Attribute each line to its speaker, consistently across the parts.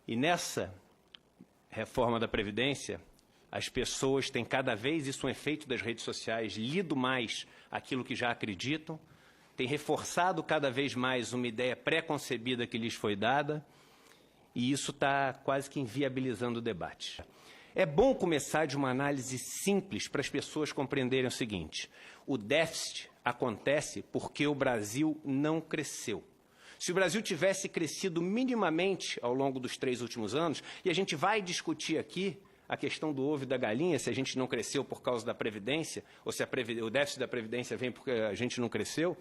Speaker 1: E nessa reforma da Previdência, as pessoas têm cada vez, isso é um efeito das redes sociais, lido mais aquilo que já acreditam, têm reforçado cada vez mais uma ideia pré-concebida que lhes foi dada, e isso está quase que inviabilizando o debate. É bom começar de uma análise simples para as pessoas compreenderem o seguinte: o déficit acontece porque o Brasil não cresceu. Se o Brasil tivesse crescido minimamente ao longo dos 3 últimos anos, e a gente vai discutir aqui a questão do ovo e da galinha, se a gente não cresceu por causa da Previdência, ou se o déficit da Previdência vem porque a gente não cresceu,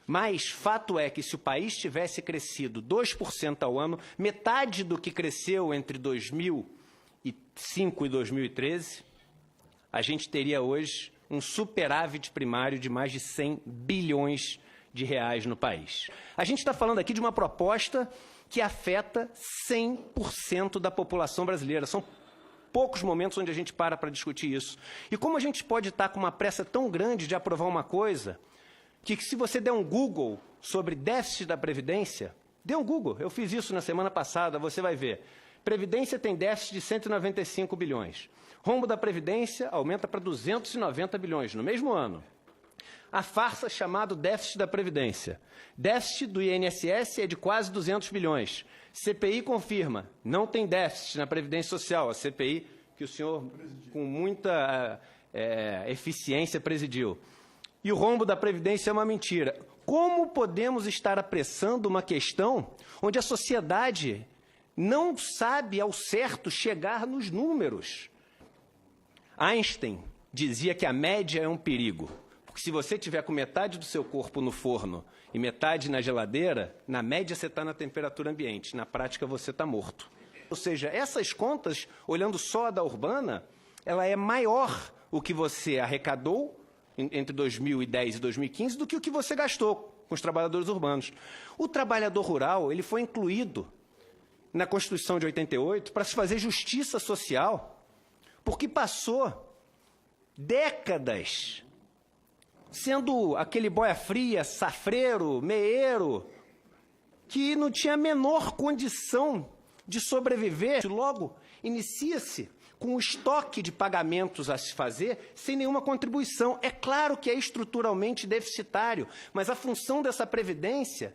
Speaker 1: mas fato é que se o país tivesse crescido 2% ao ano, metade do que cresceu entre 2005 e 2013, a gente teria hoje um superávit primário de mais de 100 bilhões de reais no país. A gente está falando aqui de uma proposta que afeta 100% da população brasileira. São poucos momentos onde a gente para discutir isso. E como a gente pode estar com uma pressa tão grande de aprovar uma coisa que se você der um Google sobre déficit da Previdência, dê um Google, eu fiz isso na semana passada, você vai ver. Previdência tem déficit de 195 bilhões. Rombo da Previdência aumenta para 290 bilhões no mesmo ano. A farsa chamada déficit da Previdência. Déficit do INSS é de quase 200 bilhões. CPI confirma, não tem déficit na Previdência Social. A CPI que o senhor, com muita eficiência, presidiu. E o rombo da Previdência é uma mentira. Como podemos estar apressando uma questão onde a sociedade não sabe ao certo chegar nos números? Einstein dizia que a média é um perigo. Porque se você tiver com metade do seu corpo no forno e metade na geladeira, na média você está na temperatura ambiente, na prática você está morto. Ou seja, essas contas, olhando só a da urbana, ela é maior o que você arrecadou entre 2010 e 2015 do que o que você gastou com os trabalhadores urbanos. O trabalhador rural, ele foi incluído na Constituição de 88 para se fazer justiça social, porque passou décadas sendo aquele boia fria, safreiro, meeiro, que não tinha a menor condição de sobreviver. Logo, inicia-se com o estoque de pagamentos a se fazer sem nenhuma contribuição. É claro que é estruturalmente deficitário, mas a função dessa Previdência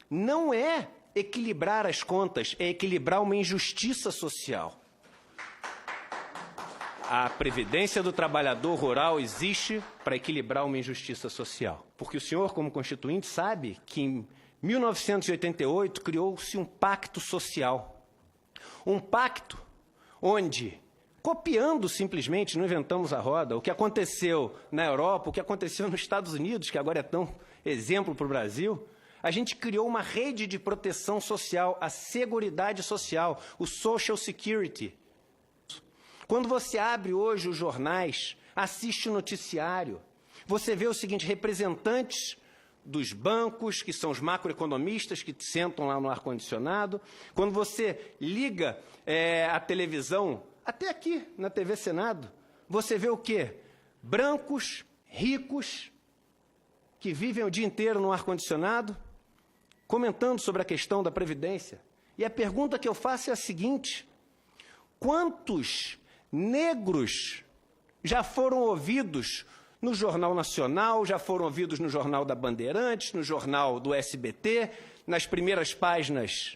Speaker 1: não é equilibrar as contas, é equilibrar uma injustiça social. A Previdência do Trabalhador Rural existe para equilibrar uma injustiça social. Porque o senhor, como constituinte, sabe que em 1988 criou-se um pacto social. Um pacto onde, copiando simplesmente, não inventamos a roda, o que aconteceu na Europa, o que aconteceu nos Estados Unidos, que agora é tão exemplo para o Brasil, a gente criou uma rede de proteção social, a Seguridade Social, o Social Security. Quando você abre hoje os jornais, assiste o noticiário, você vê o seguinte: representantes dos bancos, que são os macroeconomistas que sentam lá no ar-condicionado. Quando você liga a televisão, até aqui na TV Senado, você vê o quê? Brancos, ricos, que vivem o dia inteiro no ar-condicionado, comentando sobre a questão da Previdência. E a pergunta que eu faço é a seguinte: quantos negros já foram ouvidos no Jornal Nacional, já foram ouvidos no Jornal da Bandeirantes, no Jornal do SBT, nas primeiras páginas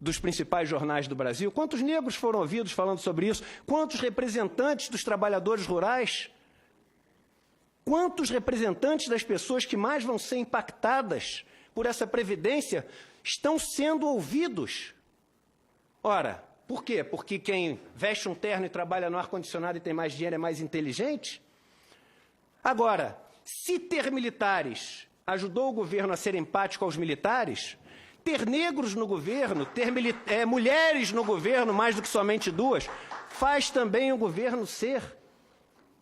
Speaker 1: dos principais jornais do Brasil? Quantos negros foram ouvidos falando sobre isso? Quantos representantes dos trabalhadores rurais? Quantos representantes das pessoas que mais vão ser impactadas por essa Previdência estão sendo ouvidos? Ora, por quê? Porque quem veste um terno e trabalha no ar-condicionado e tem mais dinheiro é mais inteligente? Agora, se ter militares ajudou o governo a ser empático aos militares, ter negros no governo, ter mulheres no governo, mais do que somente 2, faz também o governo ser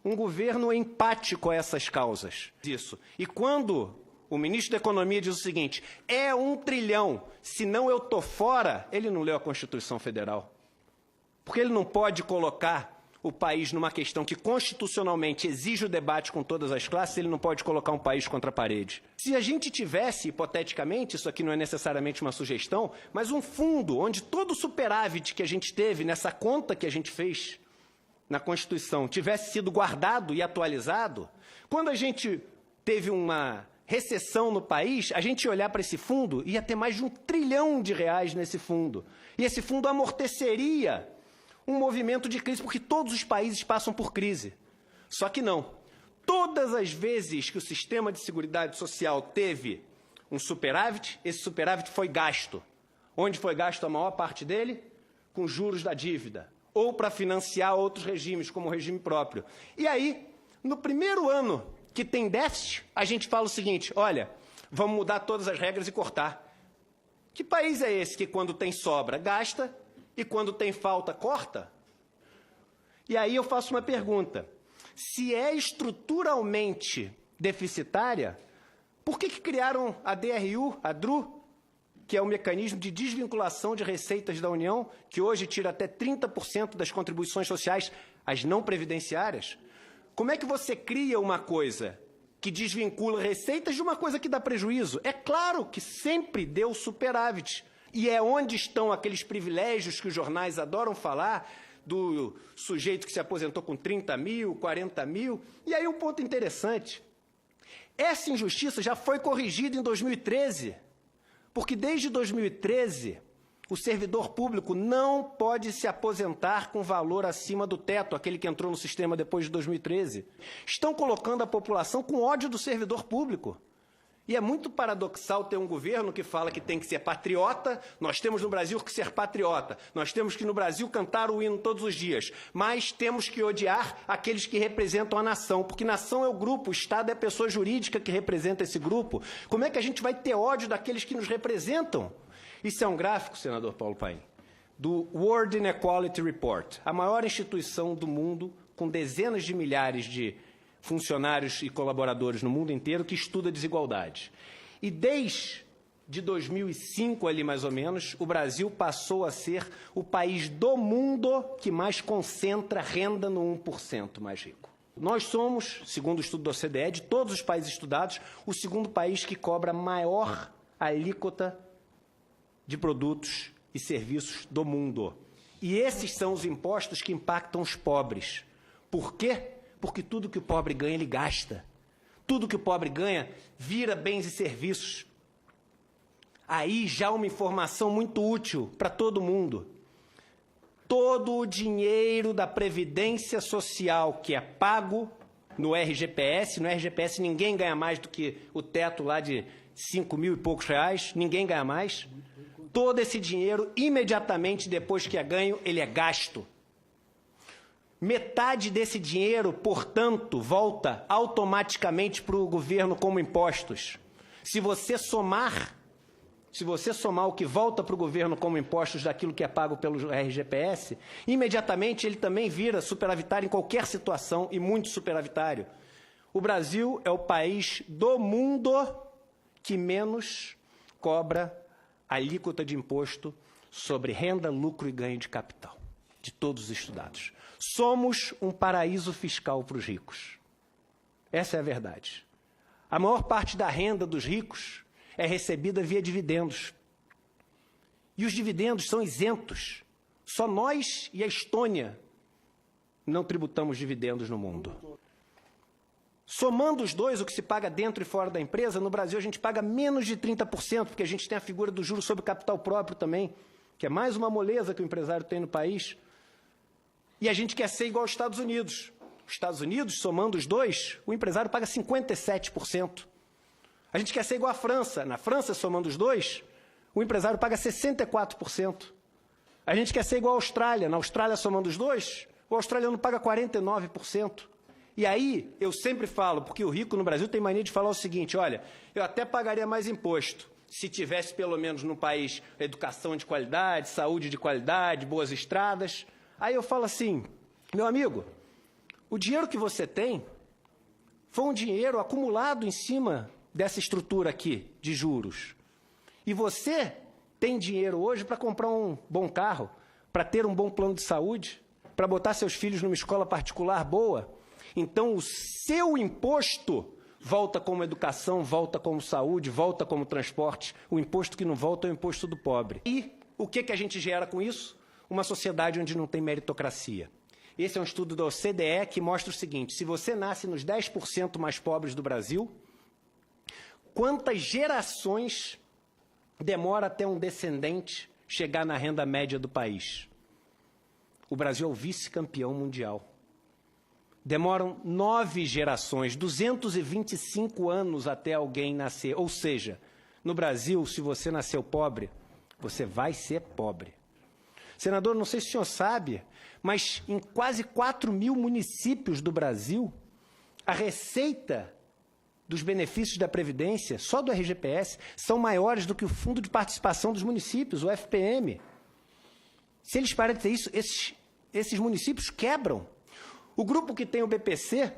Speaker 1: um governo empático a essas causas. Isso. E quando o ministro da Economia diz o seguinte: é 1 trilhão, senão eu estou fora, ele não leu a Constituição Federal. Porque ele não pode colocar o país numa questão que constitucionalmente exige o debate com todas as classes, ele não pode colocar um país contra a parede. Se a gente tivesse, hipoteticamente, isso aqui não é necessariamente uma sugestão, mas um fundo onde todo o superávit que a gente teve nessa conta que a gente fez na Constituição tivesse sido guardado e atualizado, quando a gente teve uma recessão no país, a gente ia olhar para esse fundo e ia ter mais de R$1 trilhão nesse fundo. E esse fundo amorteceria um movimento de crise, porque todos os países passam por crise. Só que não. Todas as vezes que o sistema de seguridade social teve um superávit, esse superávit foi gasto. Onde foi gasto a maior parte dele? Com juros da dívida. Ou para financiar outros regimes, como o regime próprio. E aí, no primeiro ano que tem déficit, a gente fala o seguinte, olha, vamos mudar todas as regras e cortar. Que país é esse que quando tem sobra, gasta, e quando tem falta, corta? E aí eu faço uma pergunta. Se é estruturalmente deficitária, por que criaram a DRU, a DRU, que é o mecanismo de desvinculação de receitas da União, que hoje tira até 30% das contribuições sociais, as não previdenciárias? Como é que você cria uma coisa que desvincula receitas de uma coisa que dá prejuízo? É claro que sempre deu superávit. E é onde estão aqueles privilégios que os jornais adoram falar, do sujeito que se aposentou com 30 mil, 40 mil. E aí um ponto interessante, essa injustiça já foi corrigida em 2013, porque desde 2013 o servidor público não pode se aposentar com valor acima do teto, aquele que entrou no sistema depois de 2013. Estão colocando a população com ódio do servidor público. E é muito paradoxal ter um governo que fala que tem que ser patriota, nós temos no Brasil que ser patriota, nós temos que no Brasil cantar o hino todos os dias, mas temos que odiar aqueles que representam a nação, porque nação é o grupo, o Estado é a pessoa jurídica que representa esse grupo. Como é que a gente vai ter ódio daqueles que nos representam? Isso é um gráfico, senador Paulo Paim, do World Inequality Report, a maior instituição do mundo, com dezenas de milhares de funcionários e colaboradores no mundo inteiro que estuda desigualdade. E desde 2005, ali mais ou menos, o Brasil passou a ser o país do mundo que mais concentra renda no 1% mais rico. Nós somos, segundo o estudo da OCDE, de todos os países estudados, o segundo país que cobra maior alíquota de produtos e serviços do mundo. E esses são os impostos que impactam os pobres. Por quê? Porque tudo que o pobre ganha, ele gasta. Tudo que o pobre ganha, vira bens e serviços. Aí já uma informação muito útil para todo mundo. Todo o dinheiro da Previdência Social que é pago no RGPS ninguém ganha mais do que o teto lá de 5 mil e poucos reais, ninguém ganha mais. Todo esse dinheiro, imediatamente depois que é ganho, ele é gasto. Metade desse dinheiro, portanto, volta automaticamente para o governo como impostos. Se você somar o que volta para o governo como impostos daquilo que é pago pelo RGPS, imediatamente ele também vira superavitário em qualquer situação e muito superavitário. O Brasil é o país do mundo que menos cobra alíquota de imposto sobre renda, lucro e ganho de capital, de todos os estudados. Somos um paraíso fiscal para os ricos. Essa é a verdade. A maior parte da renda dos ricos é recebida via dividendos. E os dividendos são isentos. Só nós e a Estônia não tributamos dividendos no mundo. Somando os dois, o que se paga dentro e fora da empresa, no Brasil a gente paga menos de 30%, porque a gente tem a figura do juro sobre capital próprio também, que é mais uma moleza que o empresário tem no país. E a gente quer ser igual aos Estados Unidos. Os Estados Unidos, somando os dois, o empresário paga 57%. A gente quer ser igual à França. Na França, somando os dois, o empresário paga 64%. A gente quer ser igual à Austrália. Na Austrália, somando os dois, o australiano paga 49%. E aí, eu sempre falo, porque o rico no Brasil tem mania de falar o seguinte, olha, eu até pagaria mais imposto se tivesse, pelo menos no país, educação de qualidade, saúde de qualidade, boas estradas. Aí eu falo assim, meu amigo, o dinheiro que você tem foi um dinheiro acumulado em cima dessa estrutura aqui de juros. E você tem dinheiro hoje para comprar um bom carro, para ter um bom plano de saúde, para botar seus filhos numa escola particular boa. Então, o seu imposto volta como educação, volta como saúde, volta como transporte. O imposto que não volta é o imposto do pobre. E o que a gente gera com isso? Uma sociedade onde não tem meritocracia. Esse é um estudo da OCDE que mostra o seguinte: se você nasce nos 10% mais pobres do Brasil, quantas gerações demora até um descendente chegar na renda média do país? O Brasil é o vice-campeão mundial. Demoram 9 gerações, 225 anos até alguém nascer. Ou seja, no Brasil, se você nasceu pobre, você vai ser pobre. Senador, não sei se o senhor sabe, mas em quase 4.000 municípios do Brasil, a receita dos benefícios da Previdência, só do RGPS, são maiores do que o Fundo de Participação dos Municípios, o FPM. Se eles pararem de ter isso, esses municípios quebram. O grupo que tem o BPC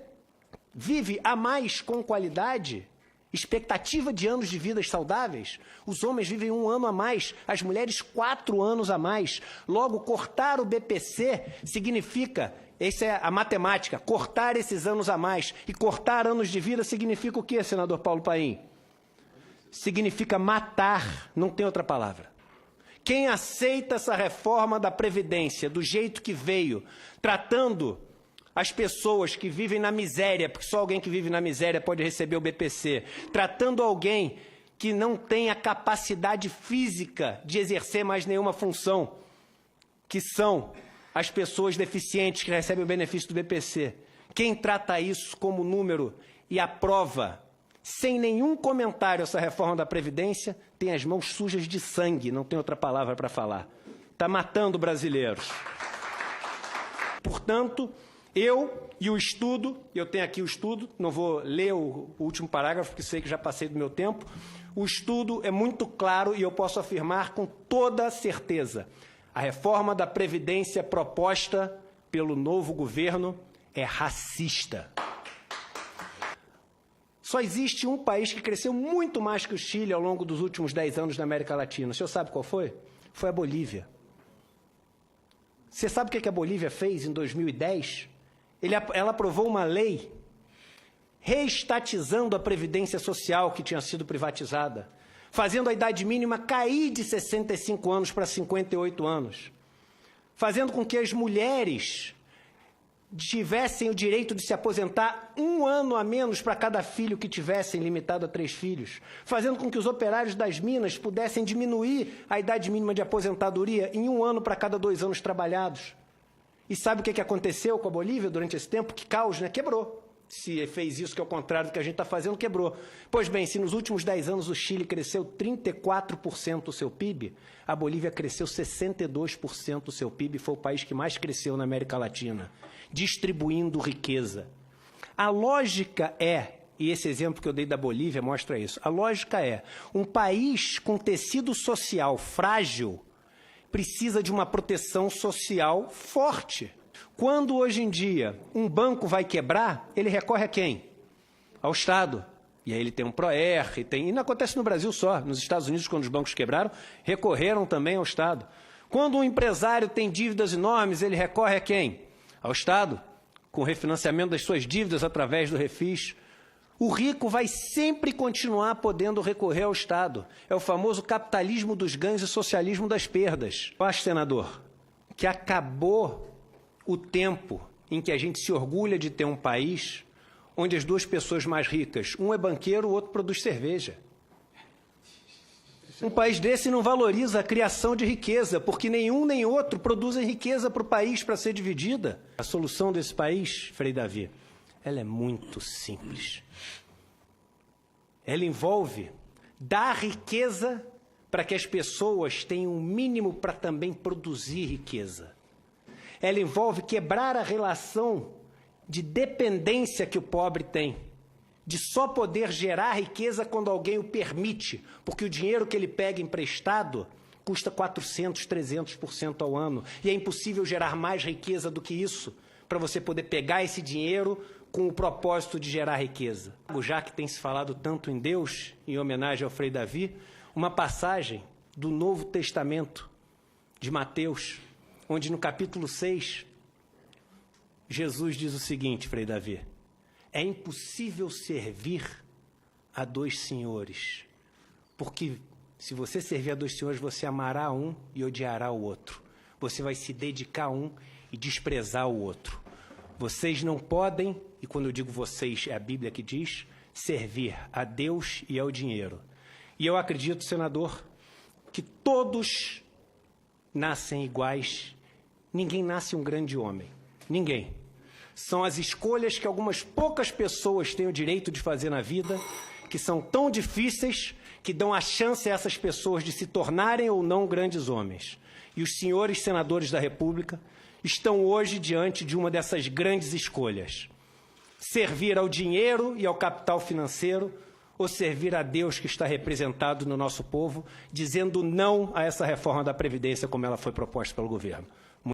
Speaker 1: vive a mais com qualidade, expectativa de anos de vida saudáveis. Os homens vivem 1 ano a mais, as mulheres 4 anos a mais. Logo, cortar o BPC significa, essa é a matemática, cortar esses anos a mais. E cortar anos de vida significa o quê, senador Paulo Paim? Significa matar, não tem outra palavra. Quem aceita essa reforma da Previdência do jeito que veio, tratando as pessoas que vivem na miséria, porque só alguém que vive na miséria pode receber o BPC, tratando alguém que não tem a capacidade física de exercer mais nenhuma função, que são as pessoas deficientes que recebem o benefício do BPC. Quem trata isso como número e aprova, sem nenhum comentário, essa reforma da Previdência, tem as mãos sujas de sangue, não tem outra palavra para falar. Está matando brasileiros. Portanto, eu e o estudo, eu tenho aqui o estudo, não vou ler o último parágrafo, porque sei que já passei do meu tempo. O estudo é muito claro e eu posso afirmar com toda certeza: a reforma da Previdência proposta pelo novo governo é racista. Só existe um país que cresceu muito mais que o Chile ao longo dos últimos 10 anos na América Latina. O senhor sabe qual foi? Foi a Bolívia. Você sabe o que a Bolívia fez em 2010? Ela aprovou uma lei reestatizando a Previdência Social que tinha sido privatizada, fazendo a idade mínima cair de 65 anos para 58 anos, fazendo com que as mulheres tivessem o direito de se aposentar 1 ano a menos para cada filho que tivessem, limitado a 3 filhos, fazendo com que os operários das minas pudessem diminuir a idade mínima de aposentadoria em 1 ano para cada 2 anos trabalhados. E sabe o que aconteceu com a Bolívia durante esse tempo? Que caos, né? Quebrou. Se fez isso, que é o contrário do que a gente está fazendo, quebrou. Pois bem, se nos últimos 10 anos o Chile cresceu 34% o seu PIB, a Bolívia cresceu 62% o seu PIB, foi o país que mais cresceu na América Latina, distribuindo riqueza. A lógica é, e esse exemplo que eu dei da Bolívia mostra isso, a lógica é, um país com tecido social frágil precisa de uma proteção social forte. Quando, hoje em dia, um banco vai quebrar, ele recorre a quem? Ao Estado. E aí ele tem um PROER, e não acontece no Brasil só. Nos Estados Unidos, quando os bancos quebraram, recorreram também ao Estado. Quando um empresário tem dívidas enormes, ele recorre a quem? Ao Estado, com o refinanciamento das suas dívidas através do refis. O rico vai sempre continuar podendo recorrer ao Estado. É o famoso capitalismo dos ganhos e socialismo das perdas. Eu acho, senador, que acabou o tempo em que a gente se orgulha de ter um país onde as 2 pessoas mais ricas, um é banqueiro, o outro produz cerveja. Um país desse não valoriza a criação de riqueza, porque nenhum nem outro produzem riqueza para o país para ser dividida. A solução desse país, Frei Davi, ela é muito simples. Ela envolve dar riqueza para que as pessoas tenham o mínimo para também produzir riqueza. Ela envolve quebrar a relação de dependência que o pobre tem, de só poder gerar riqueza quando alguém o permite, porque o dinheiro que ele pega emprestado custa 400%, 300% ao ano, e é impossível gerar mais riqueza do que isso, para você poder pegar esse dinheiro com o propósito de gerar riqueza. Já que tem se falado tanto em Deus, em homenagem ao Frei Davi, uma passagem do Novo Testamento de Mateus, onde no capítulo 6, Jesus diz o seguinte, Frei Davi: é impossível servir a dois senhores, porque se você servir a dois senhores, você amará um e odiará o outro. Você vai se dedicar a um e desprezar o outro. Vocês não podem, e quando eu digo vocês, é a Bíblia que diz, servir a Deus e ao dinheiro. E eu acredito, senador, que todos nascem iguais. Ninguém nasce um grande homem. Ninguém. São as escolhas que algumas poucas pessoas têm o direito de fazer na vida, que são tão difíceis, que dão a chance a essas pessoas de se tornarem ou não grandes homens. E os senhores senadores da República estão hoje diante de uma dessas grandes escolhas: servir ao dinheiro e ao capital financeiro, ou servir a Deus que está representado no nosso povo, dizendo não a essa reforma da Previdência como ela foi proposta pelo governo.